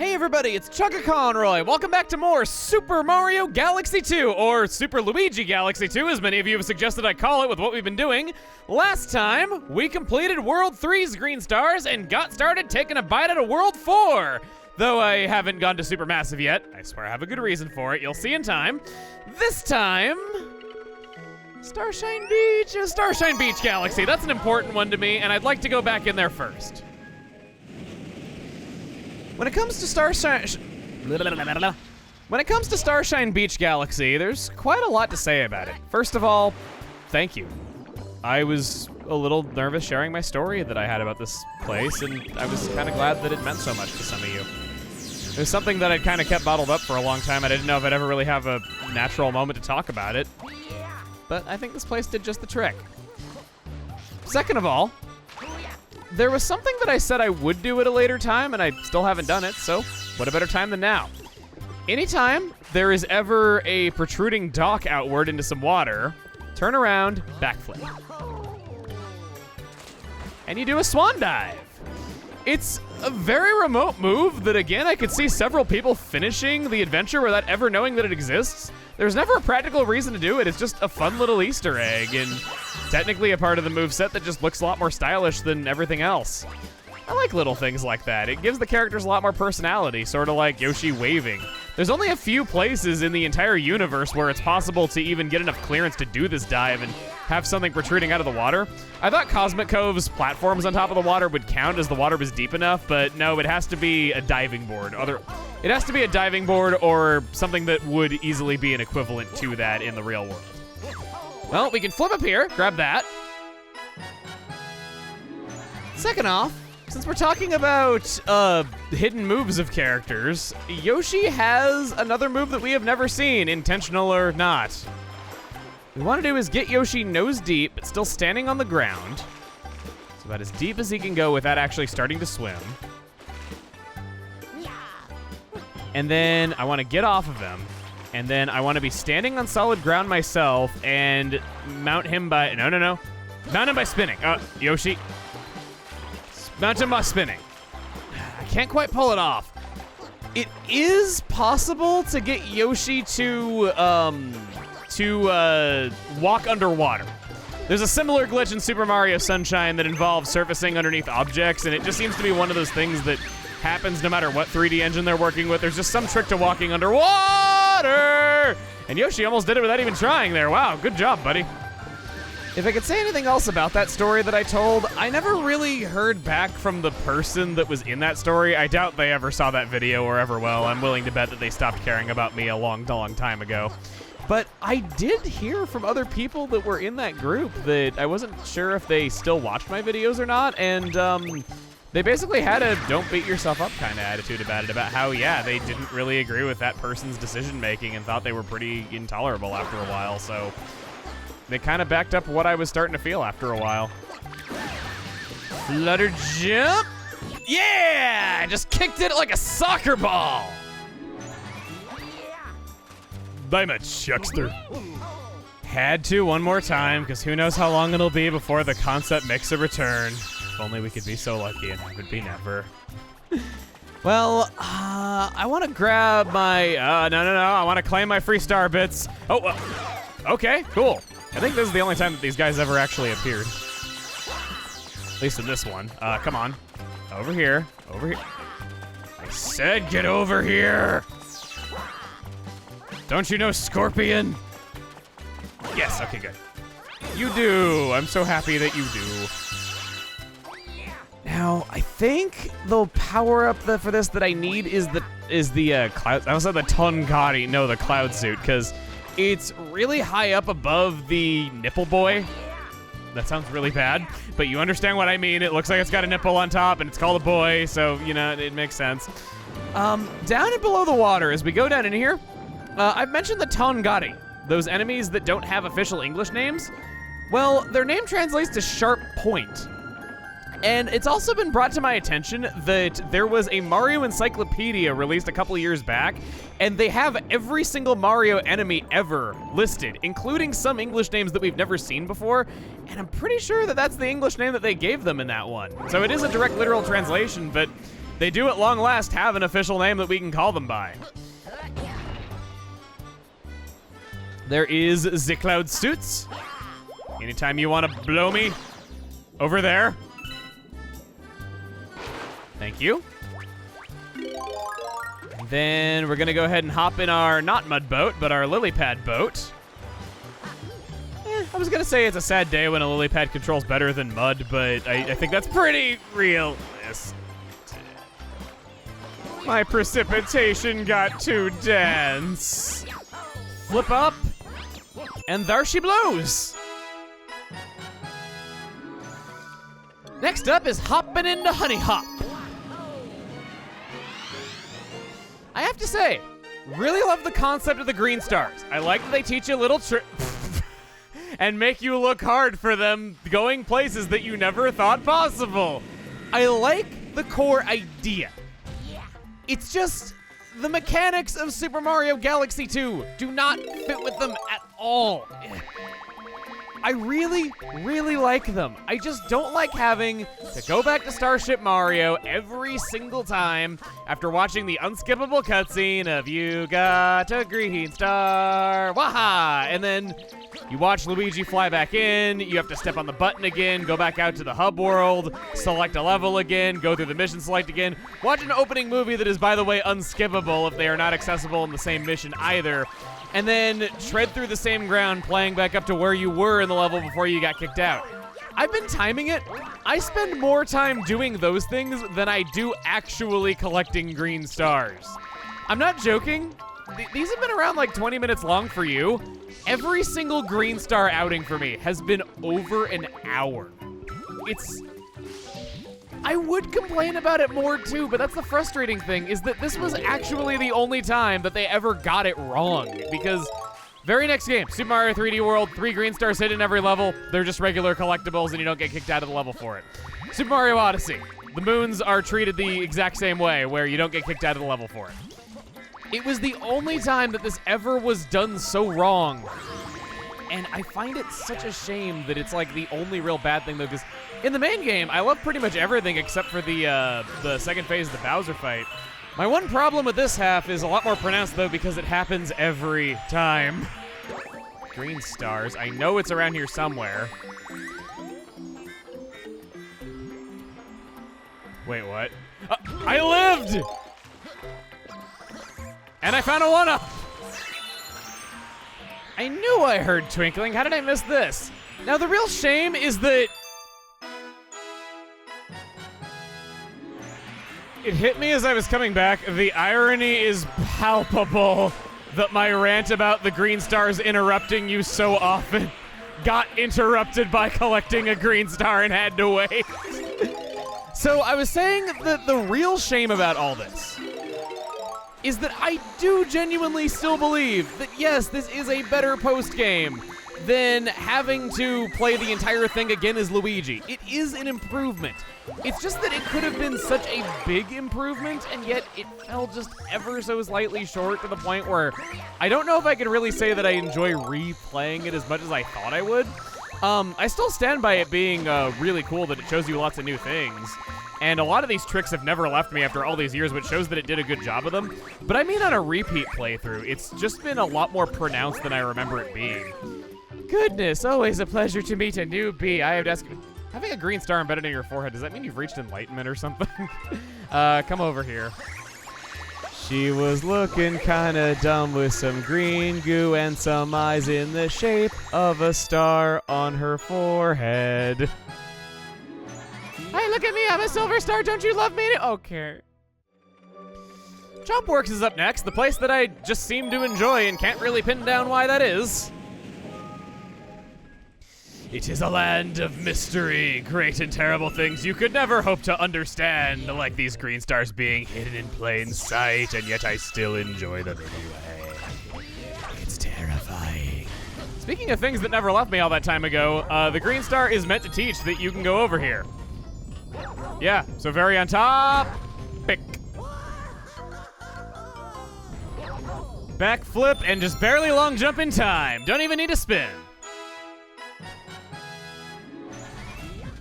Hey everybody, it's Chugga Conroy. Welcome back to more Super Mario Galaxy 2, or Super Luigi Galaxy 2, as many of you have suggested I call it with what we've been doing. Last time, we completed World 3's Green Stars and got started taking a bite out of World 4. Though I haven't gone to Supermassive yet. I swear I have a good reason for it. You'll see in time. This time, Starshine Beach Galaxy. That's an important one to me, and I'd like to go back in there first. When it comes to Starshine Beach Galaxy, there's quite a lot to say about it. First of all, thank you. I was a little nervous sharing my story that I had about this place, and I was kind of glad that it meant so much to some of you. It was something that I'd kind of kept bottled up for a long time. I didn't know if I'd ever really have a natural moment to talk about it. But I think this place did just the trick. Second of all, there was something that I said I would do at a later time, and I still haven't done it, so what a better time than now. Anytime there is ever a protruding dock outward into some water, turn around, backflip. And you do a swan dive. It's a very remote move that, again, I could see several people finishing the adventure without ever knowing that it exists. There's never a practical reason to do it. It's just a fun little Easter egg, and technically a part of the moveset that just looks a lot more stylish than everything else. I like little things like that. It gives the characters a lot more personality, sort of like Yoshi waving. There's only a few places in the entire universe where it's possible to even get enough clearance to do this dive and have something protruding out of the water. I thought Cosmic Cove's platforms on top of the water would count as the water was deep enough, but no, it has to be a diving board. It has to be a diving board or something that would easily be an equivalent to that in the real world. Well, we can flip up here, grab that. Second off, since we're talking about hidden moves of characters, Yoshi has another move that we have never seen, intentional or not. What we want to do is get Yoshi nose deep, but still standing on the ground. It's about as deep as he can go without actually starting to swim. And then I want to get off of him. And then I want to be standing on solid ground myself and mount him by... No. Mount him by spinning. Yoshi. Mount him by spinning. I can't quite pull it off. It is possible to get Yoshi to walk underwater. There's a similar glitch in Super Mario Sunshine that involves surfacing underneath objects, and it just seems to be one of those things that happens no matter what 3D engine they're working with. There's just some trick to walking underwater! And Yoshi almost did it without even trying there. Wow, good job, buddy. If I could say anything else about that story that I told, I never really heard back from the person that was in that story. I doubt they ever saw that video or ever will. I'm willing to bet that they stopped caring about me a long time ago. But I did hear from other people that were in that group that I wasn't sure if they still watched my videos or not, and they basically had a don't beat yourself up kind of attitude about it, about how, yeah, they didn't really agree with that person's decision-making and thought they were pretty intolerable after a while, so they kind of backed up what I was starting to feel after a while. Flutter jump! Yeah! Just kicked it like a soccer ball! I'm a chuckster. Had to one more time, because who knows how long it'll be before the concept makes a return. If only we could be so lucky, and it would be never. Well, I want to grab my, no, I want to claim my free star bits. Oh, okay, cool. I think this is the only time that these guys ever actually appeared. At least in this one. Come on. Over here. I said get over here! Don't you know Scorpion? Yes, okay, good. You do. I'm so happy that you do. Now, I think the power-up for this that I need is the cloud. I also said the Tongati. No, the cloud suit, because it's really high up above the nipple boy. That sounds really bad, but you understand what I mean. It looks like it's got a nipple on top, and it's called a boy, so, you know, it makes sense. Down and below the water, as we go down in here, I've mentioned the Tongati, those enemies that don't have official English names. Well, their name translates to sharp point. And it's also been brought to my attention that there was a Mario encyclopedia released a couple years back, and they have every single Mario enemy ever listed, including some English names that we've never seen before, and I'm pretty sure that that's the English name that they gave them in that one. So it is a direct literal translation, but they do at long last have an official name that we can call them by. There is the Cloud Suits. Anytime you want to blow me, over there. Thank you. And then we're gonna go ahead and hop in our, not mud boat, but our lily pad boat. I was gonna say it's a sad day when a lily pad controls better than mud, but I think that's pretty realistic. My precipitation got too dense. Flip up, and there she blows. Next up is hopping into Honeyhop. I have to say, really love the concept of the green stars. I like that they teach you little tricks and make you look hard for them going places that you never thought possible. I like the core idea. It's just the mechanics of Super Mario Galaxy 2 do not fit with them at all. I really, really like them. I just don't like having to go back to Starship Mario every single time after watching the unskippable cutscene of "You got a green star, waha!" And then you watch Luigi fly back in, you have to step on the button again, go back out to the hub world, select a level again, go through the mission select again, watch an opening movie that is, by the way, unskippable if they are not accessible in the same mission either, and then tread through the same ground playing back up to where you were in the level before you got kicked out. I've been timing it. I spend more time doing those things than I do actually collecting green stars. I'm not joking. These have been around like 20 minutes long for you. Every single green star outing for me has been over an hour. I would complain about it more too, but that's the frustrating thing, is that this was actually the only time that they ever got it wrong. Because very next game, Super Mario 3D World, 3 green stars hit in every level. They're just regular collectibles and you don't get kicked out of the level for it. Super Mario Odyssey, the moons are treated the exact same way, where you don't get kicked out of the level for it. It was the only time that this ever was done so wrong. And I find it such a shame that it's like the only real bad thing though, because in the main game, I love pretty much everything except for the second phase of the Bowser fight. My one problem with this half is a lot more pronounced though, because it happens every time. Green stars, I know it's around here somewhere. Wait, what? I lived! And I found a 1-up! I knew I heard twinkling. How did I miss this? Now, the real shame is that it hit me as I was coming back. The irony is palpable that my rant about the green stars interrupting you so often got interrupted by collecting a green star and had to wait. So I was saying that the real shame about all this is that I do genuinely still believe that, yes, this is a better post-game than having to play the entire thing again as Luigi. It is an improvement. It's just that it could have been such a big improvement, and yet it fell just ever so slightly short to the point where I don't know if I could really say that I enjoy replaying it as much as I thought I would. I still stand by it being really cool that it shows you lots of new things. And a lot of these tricks have never left me after all these years, which shows that it did a good job of them. But I mean on a repeat playthrough, it's just been a lot more pronounced than I remember it being. Goodness, always a pleasure to meet a newbie. I have to ask, having a green star embedded in your forehead, does that mean you've reached enlightenment or something? Come over here. She was looking kinda dumb with some green goo and some eyes in the shape of a star on her forehead. Hey, look at me, I'm a silver star, don't you love me? Okay. Chompworks is up next, the place that I just seem to enjoy and can't really pin down why that is. It is a land of mystery, great and terrible things you could never hope to understand, like these green stars being hidden in plain sight, and yet I still enjoy them anyway. It's terrifying. Speaking of things that never left me all that time ago, the green star is meant to teach that you can go over here. Yeah, so very on top, pick. Backflip and just barely long jump in time. Don't even need to spin.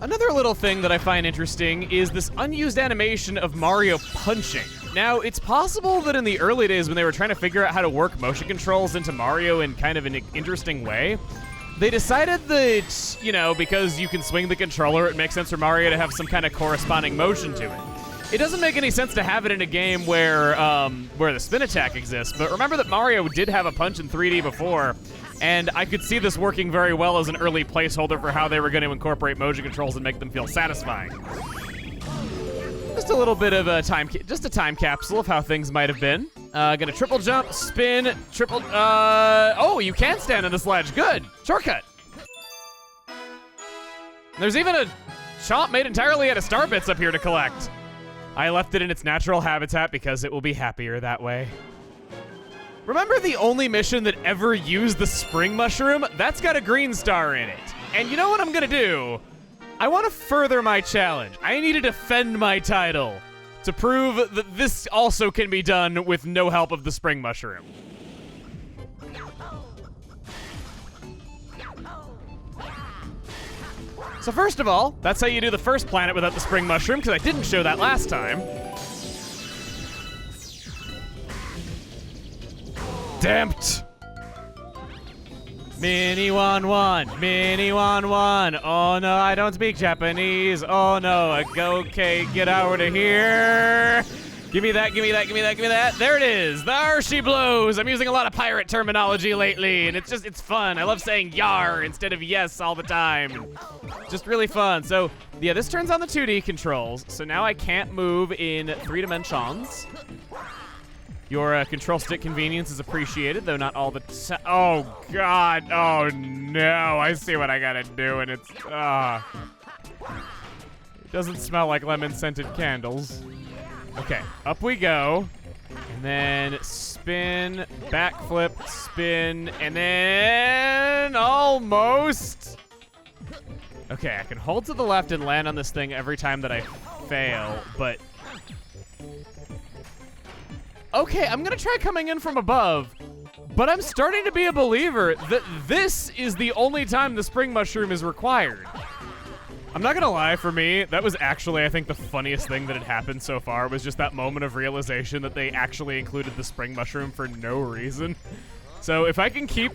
Another little thing that I find interesting is this unused animation of Mario punching. Now, it's possible that in the early days when they were trying to figure out how to work motion controls into Mario in kind of an interesting way, they decided that, you know, because you can swing the controller, it makes sense for Mario to have some kind of corresponding motion to it. It doesn't make any sense to have it in a game where the spin attack exists, but remember that Mario did have a punch in 3D before, and I could see this working very well as an early placeholder for how they were going to incorporate motion controls and make them feel satisfying. Just a little bit of a time capsule of how things might have been. Gonna triple jump, spin, triple, oh, you can stand on this ledge, good, shortcut. There's even a chomp made entirely out of star bits up here to collect. I left it in its natural habitat because it will be happier that way. Remember the only mission that ever used the spring mushroom? That's got a green star in it. And you know what I'm gonna do? I want to further my challenge. I need to defend my title to prove that this also can be done with no help of the spring mushroom. So first of all, that's how you do the first planet without the spring mushroom, because I didn't show that last time. Damped. Mini 1-1, Mini 1-1. Oh no, I don't speak Japanese. Oh no, okay, get out of here. Give me that, give me that, give me that, give me that. There it is, there she blows. I'm using a lot of pirate terminology lately, and it's fun. I love saying yar instead of yes all the time. Just really fun. So, yeah, this turns on the 2D controls, so now I can't move in 3 dimensions. Your control stick convenience is appreciated, though not all the time. Oh, God. Oh, no. I see what I gotta do, and it's... It doesn't smell like lemon-scented candles. Okay, up we go. And then spin, backflip, spin, and then... Almost! Okay, I can hold to the left and land on this thing every time that I fail, but... Okay, I'm gonna try coming in from above, but I'm starting to be a believer that this is the only time the spring mushroom is required. I'm not gonna lie, for me, that was actually, I think, the funniest thing that had happened so far, was just that moment of realization that they actually included the spring mushroom for no reason. So if I can keep...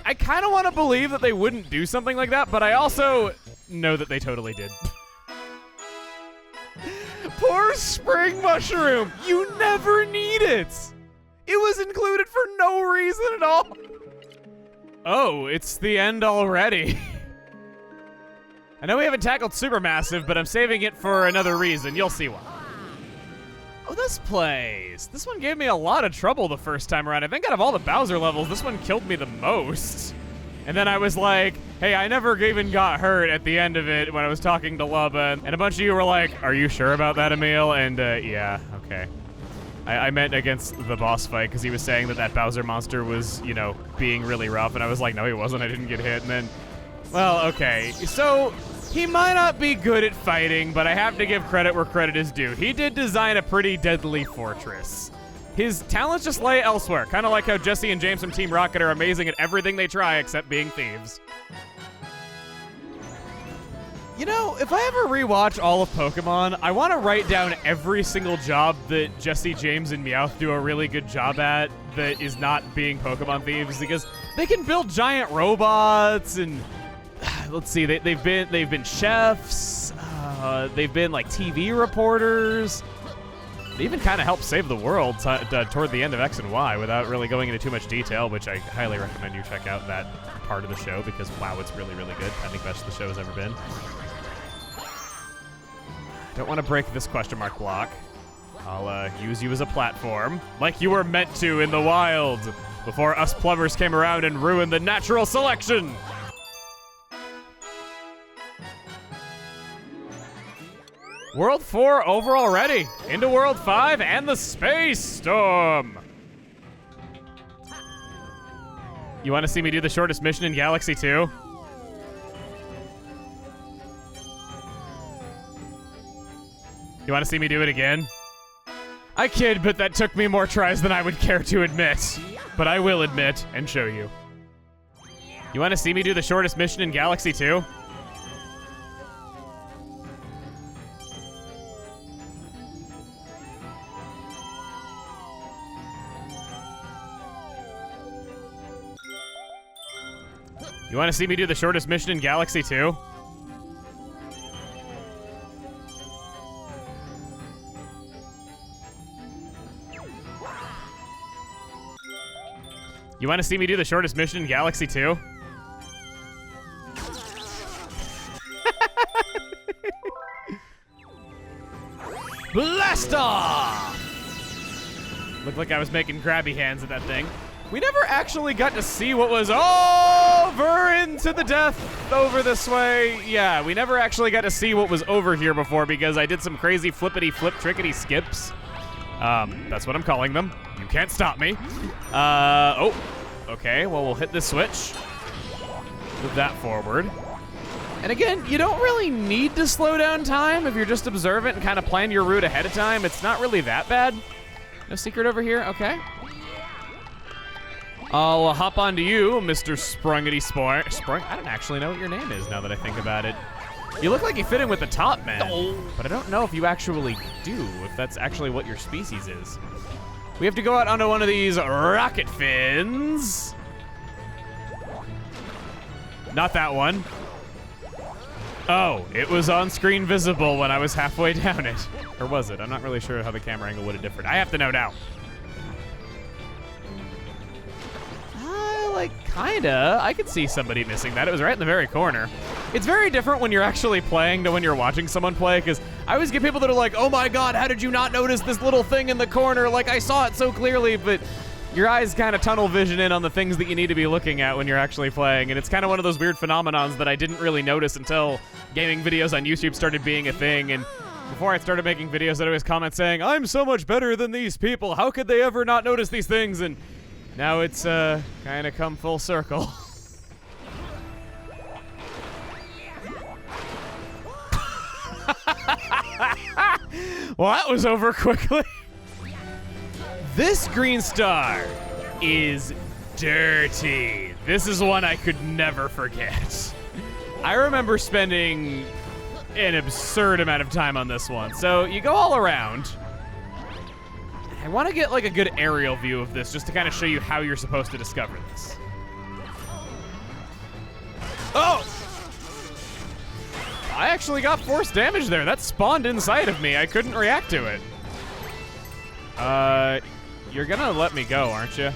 I kind of want to believe that they wouldn't do something like that, but I also know that they totally did. Poor spring mushroom! You never need it! It was included for no reason at all! Oh, it's the end already. I know we haven't tackled Supermassive, but I'm saving it for another reason. You'll see why. Oh, this place. This one gave me a lot of trouble the first time around. I think out of all the Bowser levels, this one killed me the most. And then I was like, hey, I never even got hurt at the end of it when I was talking to Lubba. And a bunch of you were like, are you sure about that, Emil? And yeah, okay. I meant against the boss fight because he was saying that that Bowser monster was, you know, being really rough. And I was like, no, he wasn't. I didn't get hit. And then, well, okay. So he might not be good at fighting, but I have to give credit where credit is due. He did design a pretty deadly fortress. His talents just lay elsewhere, kind of like how Jesse and James from Team Rocket are amazing at everything they try except being thieves. You know, if I ever rewatch all of Pokemon, I want to write down every single job that Jesse, James, and Meowth do a really good job at that is not being Pokemon thieves, because they can build giant robots and... Let's see, they've been chefs, they've been like TV reporters. They even kind of helped save the world toward the end of X and Y without really going into too much detail, which I highly recommend you check out that part of the show because, wow, it's really, really good. I think best the show has ever been. Don't want to break this question mark block. I'll use you as a platform, like you were meant to in the wild, before us plumbers came around and ruined the natural selection. World 4 over already. Into World 5 and the Space Storm. You want to see me do the shortest mission in Galaxy 2? You want to see me do it again? I kid, but that took me more tries than I would care to admit. But I will admit and show you. You want to see me do the shortest mission in Galaxy 2? You want to see me do the shortest mission in Galaxy 2? You want to see me do the shortest mission in Galaxy 2? Blast off! Looked like I was making grabby hands at that thing. We never actually got to see what was over into the death over this way. Yeah, we never actually got to see what was over here before because I did some crazy flippity flip trickety skips. That's what I'm calling them. You can't stop me. Oh, okay, well, we'll hit this switch. Move that forward. And again, you don't really need to slow down time if you're just observant and kind of plan your route ahead of time. It's not really that bad. No secret over here, okay. I'll hop onto you, Mr. Sprungity Sprung. I don't actually know what your name is now that I think about it. You look like you fit in with the top man, but I don't know if you actually do, if that's actually what your species is. We have to go out onto one of these rocket fins. Not that one. Oh, it was on screen visible when I was halfway down it. Or was it? I'm not really sure how the camera angle would have differed. I have to know now. Like, kinda. I could see somebody missing that. It was right in the very corner. It's very different when you're actually playing to when you're watching someone play, because I always get people that are like, oh my god, how did you not notice this little thing in the corner? Like, I saw it so clearly, but your eyes kind of tunnel vision in on the things that you need to be looking at when you're actually playing, and it's kind of one of those weird phenomenons that I didn't really notice until gaming videos on YouTube started being a thing, and before I started making videos, I'd always comment saying, I'm so much better than these people, how could they ever not notice these things? And now it's kind of come full circle. Well, that was over quickly. This green star is dirty. This is one I could never forget. I remember spending an absurd amount of time on this one. So you go all around. I want to get like a good aerial view of this just to kind of show you how you're supposed to discover this. Oh! I actually got force damage there. That spawned inside of me. I couldn't react to it. You're gonna let me go, aren't you?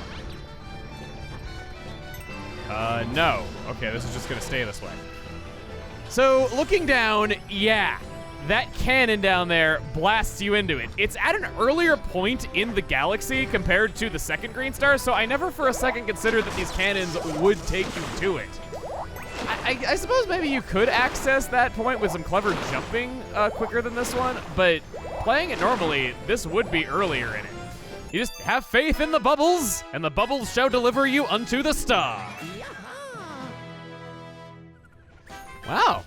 No. Okay, this is just gonna stay this way. So, looking down, yeah. That cannon down there blasts you into it. It's at an earlier point in the galaxy compared to the second green star, so I never for a second considered that these cannons would take you to it. I suppose maybe you could access that point with some clever jumping quicker than this one, but playing it normally, this would be earlier in it. You just have faith in the bubbles, and the bubbles shall deliver you unto the star. Wow.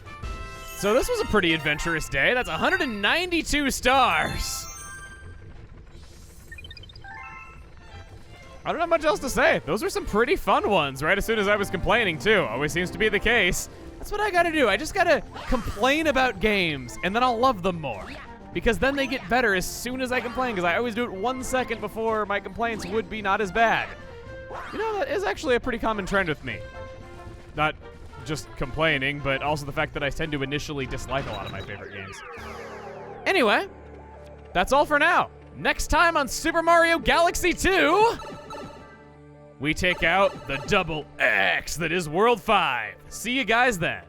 So this was a pretty adventurous day. That's 192 stars. I don't have much else to say. Those were some pretty fun ones right as soon as I was complaining too. Always seems to be the case. That's what I gotta do. I just gotta complain about games and then I'll love them more. Because then they get better as soon as I complain, because I always do it 1 second before my complaints would be not as bad. You know, that is actually a pretty common trend with me. Not just complaining, but also the fact that I tend to initially dislike a lot of my favorite games. Anyway, that's all for now. Next time on Super Mario Galaxy 2, we take out the double X that is World 5. See you guys then.